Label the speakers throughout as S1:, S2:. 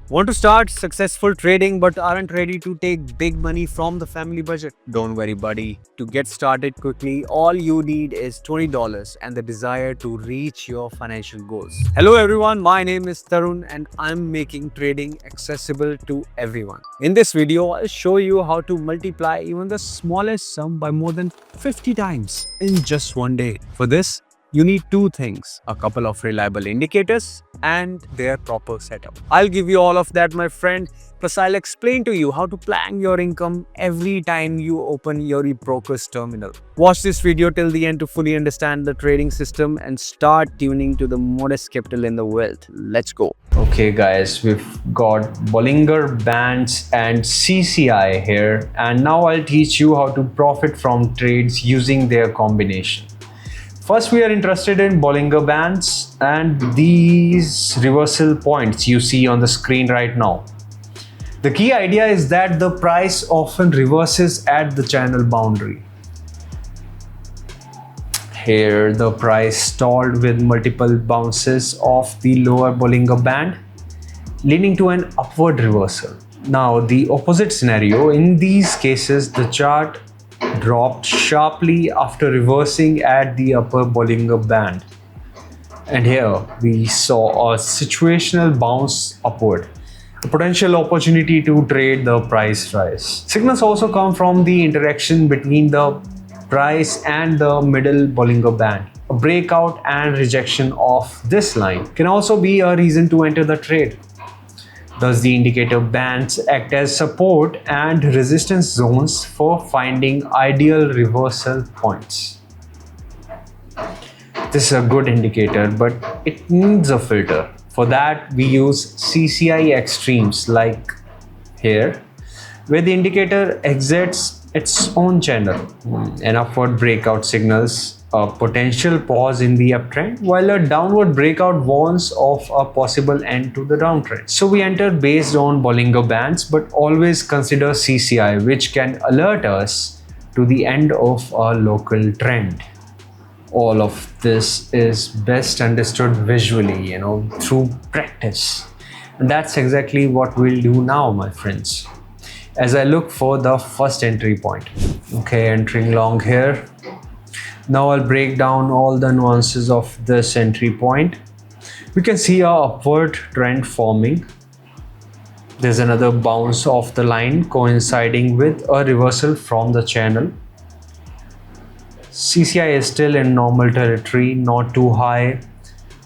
S1: Want to start successful trading but aren't ready to take big money from the family budget? Don't worry, buddy. To get started quickly, all you need is $20 and the desire to reach your financial goals. Hello, everyone. My name is Tarun and I'm making trading accessible to everyone. In this video, I'll show you how to multiply even the smallest sum by more than 50 times in just one day. For this, you need two things: a couple of reliable indicators and their proper setup. I'll give you all of that, my friend. Plus, I'll explain to you how to plan your income every time you open your broker's terminal. Watch this video till the end to fully understand the trading system and start tuning to the modest capital in the wealth. Let's go.
S2: Okay guys, we've got Bollinger Bands and CCI here, and now I'll teach you how to profit from trades using their combination. First, we are interested in Bollinger Bands and these reversal points you see on the screen right now. The key idea is that the price often reverses at the channel boundary. Here, the price stalled with multiple bounces off the lower Bollinger Band, leading to an upward reversal. Now, the opposite scenario, in these cases, the chart dropped sharply after reversing at the upper Bollinger Band. And here we saw a situational bounce upward, a potential opportunity to trade the price rise. Signals also come from the interaction between the price and the middle Bollinger Band. A breakout and rejection of this line can also be a reason to enter the trade. Thus, the indicator bands act as support and resistance zones for finding ideal reversal points. This is a good indicator, but it needs a filter. For that, we use CCI extremes like here, where the indicator exits its own channel. An upward breakout signals a potential pause in the uptrend, while a downward breakout warns of a possible end to the downtrend. So we enter based on Bollinger Bands, but always consider CCI, which can alert us to the end of a local trend. All of this is best understood visually, through practice. And that's exactly what we'll do now, my friends. As I look for the first entry point. Okay, entering long here. Now I'll break down all the nuances of this entry point. We can see a upward trend forming. There's another bounce off the line coinciding with a reversal from the channel. CCI is still in normal territory, not too high,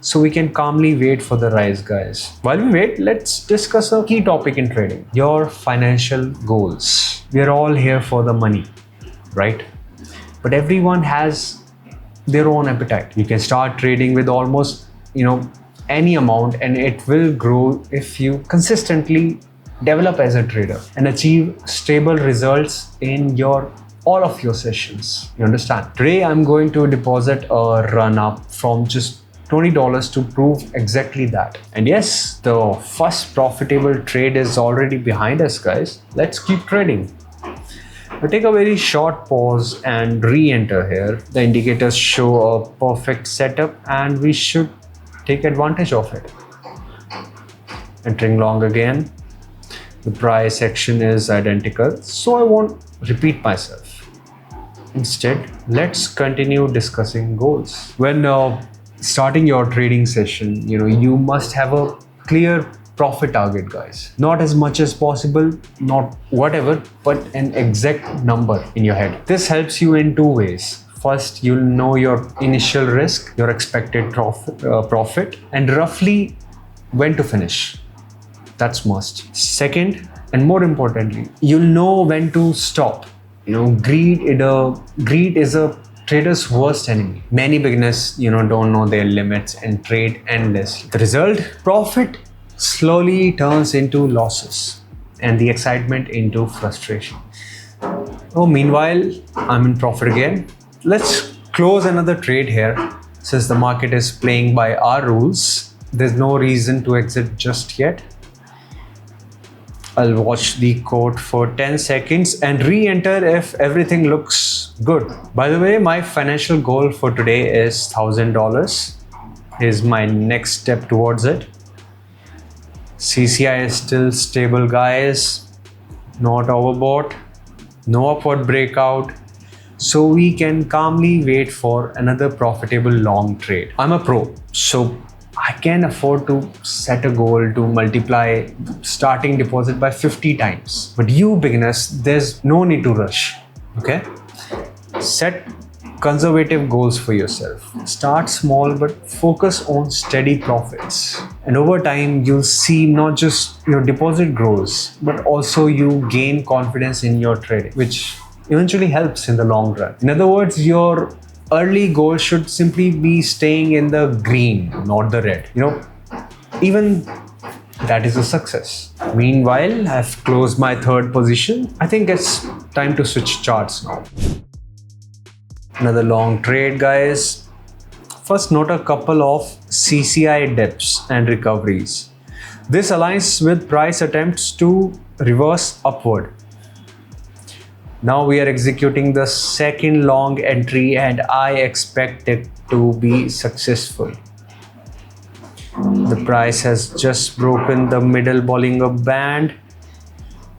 S2: so we can calmly wait for the rise, guys. While we wait, let's discuss a key topic in trading: your financial goals. We are all here for the money, right? But everyone has their own appetite. You can start trading with almost, any amount, and it will grow if you consistently develop as a trader and achieve stable results in all of your sessions. You understand? Today, I'm going to deposit a run up from just $20 to prove exactly that. And yes, the first profitable trade is already behind us, guys. Let's keep trading. We take a very short pause and re-enter here. The indicators show a perfect setup and we should take advantage of it. Entering long again. The price action is identical, so I won't repeat myself. Instead, let's continue discussing goals. When starting your trading session, you must have a clear profit target, guys. Not as much as possible, not whatever, but an exact number in your head. This helps you in two ways. First, you'll know your initial risk, your expected profit, and roughly when to finish. That's must. Second, and more importantly, you'll know when to stop. Greed is a trader's worst enemy. Many beginners, don't know their limits and trade endlessly. The result, profit slowly turns into losses and the excitement into frustration. Meanwhile, I'm in profit again. Let's close another trade here. Since the market is playing by our rules, there's no reason to exit just yet. I'll watch the quote for 10 seconds and re-enter if everything looks good. By the way, my financial goal for today is $1,000. Here's my next step towards it. CCI is still stable, guys, not overbought, no upward breakout, so we can calmly wait for another profitable long trade. I'm a pro, so I can afford to set a goal to multiply starting deposit by 50 times. But you beginners, there's no need to rush, okay? Set conservative goals for yourself. Start small but focus on steady profits. And over time, you'll see not just your deposit grows, but also you gain confidence in your trading, which eventually helps in the long run. In other words, your early goal should simply be staying in the green, not the red. Even that is a success. Meanwhile, I've closed my third position. I think it's time to switch charts now. Another long trade, guys. First, note a couple of CCI dips and recoveries. This aligns with price attempts to reverse upward. Now we are executing the second long entry and I expect it to be successful. The price has just broken the middle Bollinger Band,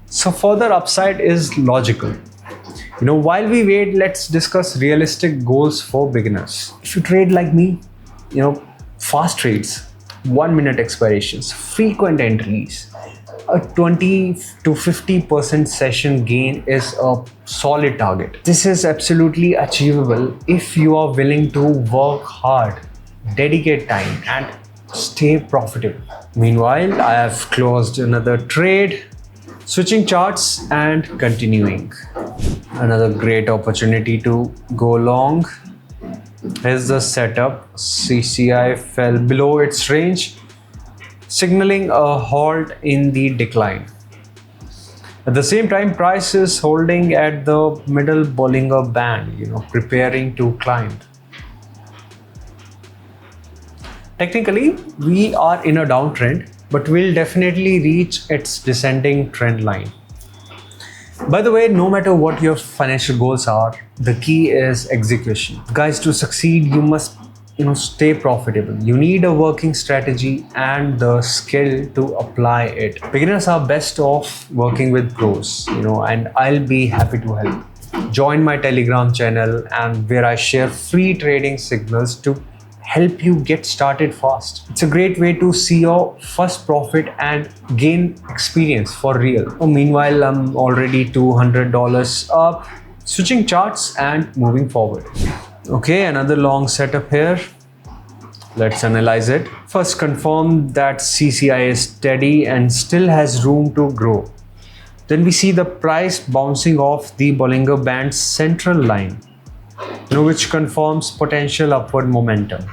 S2: so further upside is logical. While we wait, let's discuss realistic goals for beginners. If you trade like me, fast trades, 1 minute expirations, frequent entries, a 20 to 50% session gain is a solid target. This is absolutely achievable if you are willing to work hard, dedicate time, and stay profitable. Meanwhile, I have closed another trade, switching charts and continuing. Another great opportunity to go long. Here's the setup. CCI fell below its range, signaling a halt in the decline. At the same time, price is holding at the middle Bollinger Band, preparing to climb. Technically, we are in a downtrend, but we'll definitely reach its descending trend line. By the way, no matter what your financial goals are, the key is execution. Guys, to succeed, you must stay profitable. You need a working strategy and the skill to apply it. Beginners are best off working with pros, and I'll be happy to help. Join my Telegram channel and where I share free trading signals to help you get started fast. It's a great way to see your first profit and gain experience for real. Meanwhile, I'm already $200 up, switching charts and moving forward. Okay, another long setup here. Let's analyze it. First, confirm that CCI is steady and still has room to grow. Then we see the price bouncing off the Bollinger Band's central line, which confirms potential upward momentum.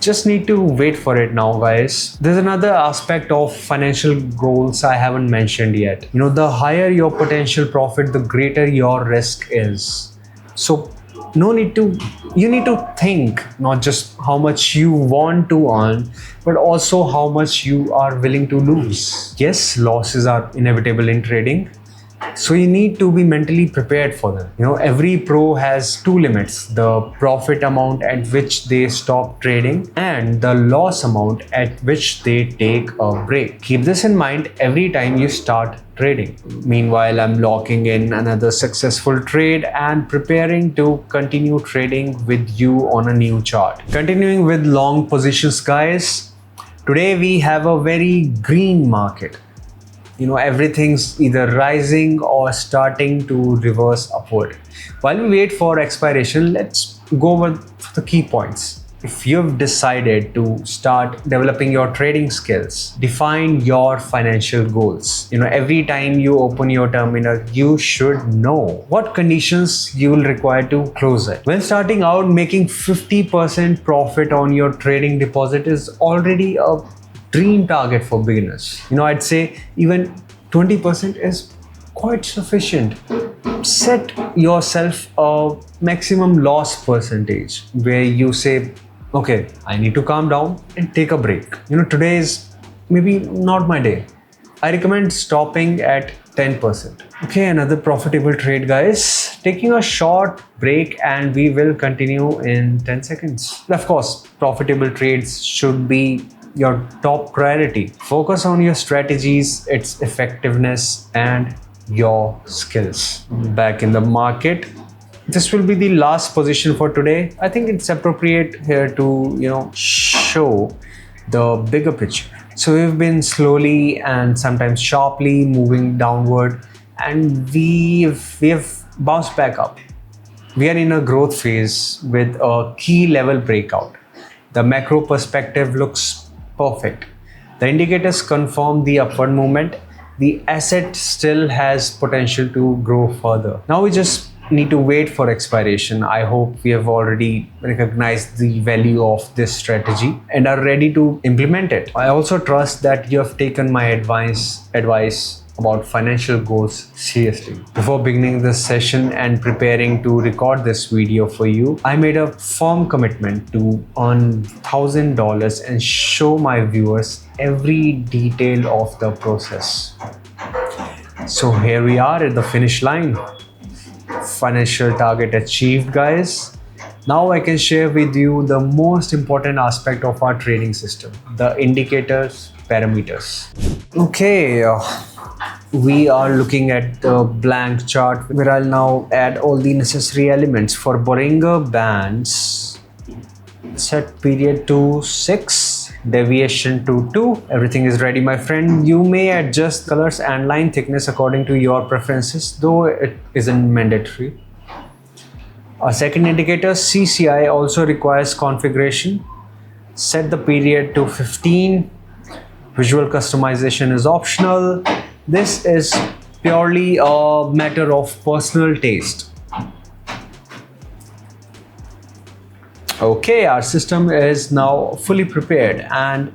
S2: Just need to wait for it now, guys. There's another aspect of financial goals I haven't mentioned yet. The higher your potential profit, the greater your risk is. So you need to think not just how much you want to earn, but also how much you are willing to lose. Yes, losses are inevitable in trading, so you need to be mentally prepared for them. Every pro has two limits: the profit amount at which they stop trading and the loss amount at which they take a break. Keep this in mind every time you start trading. Meanwhile, I'm locking in another successful trade and preparing to continue trading with you on a new chart. Continuing with long positions, guys. Today we have a very green market. Everything's either rising or starting to reverse upward. While we wait for expiration, let's go over the key points. If you've decided to start developing your trading skills, define your financial goals. Every time you open your terminal, you should know what conditions you will require to close it. When starting out, making 50% profit on your trading deposit is already a dream target for beginners. I'd say even 20% is quite sufficient. Set yourself a maximum loss percentage where you say, okay, I need to calm down and take a break. Today is maybe not my day. I recommend stopping at 10%. Okay, another profitable trade, guys. Taking a short break and we will continue in 10 seconds. Of course, profitable trades should be your top priority. Focus on your strategies, its effectiveness, and your skills. Back in the market, this will be the last position for today. I think it's appropriate here to show the bigger picture. So we've been slowly and sometimes sharply moving downward, and we've bounced back up. We are in a growth phase with a key level breakout. The macro perspective looks perfect. The indicators confirm the upward movement. The asset still has potential to grow further. Now we just need to wait for expiration. I hope we have already recognized the value of this strategy and are ready to implement it. I also trust that you have taken my advice about financial goals seriously. Before beginning this session and preparing to record this video for you, I made a firm commitment to earn $1,000 and show my viewers every detail of the process. So here we are at the finish line. Financial target achieved, guys. Now I can share with you the most important aspect of our trading system, the indicators, parameters. Okay, we are looking at the blank chart where I'll now add all the necessary elements. For Bollinger Bands, set period to 6, deviation to 2. Everything is ready, my friend. You may adjust colors and line thickness according to your preferences, though it isn't mandatory. A second indicator, CCI, also requires configuration. Set the period to 15. Visual customization is optional. This is purely a matter of personal taste. Okay, our system is now fully prepared and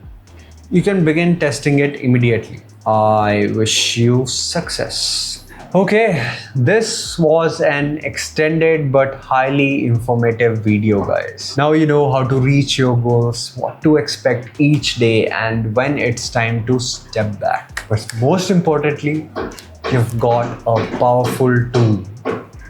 S2: you can begin testing it immediately. I wish you success. Okay, this was an extended but highly informative video, guys. Now you know how to reach your goals, what to expect each day, and when it's time to step back. But most importantly, you've got a powerful tool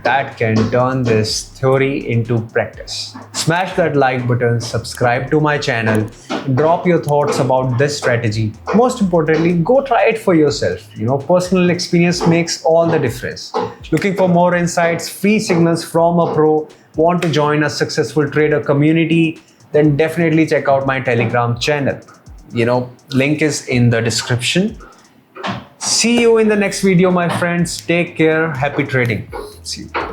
S2: that can turn this theory into practice. Smash that like button, subscribe to my channel, drop your thoughts about this strategy. Most importantly, go try it for yourself. Personal experience makes all the difference. Looking for more insights, free signals from a pro, want to join a successful trader community, then definitely check out my Telegram channel. Link is in the description. See you in the next video, my friends. Take care. Happy trading. See you.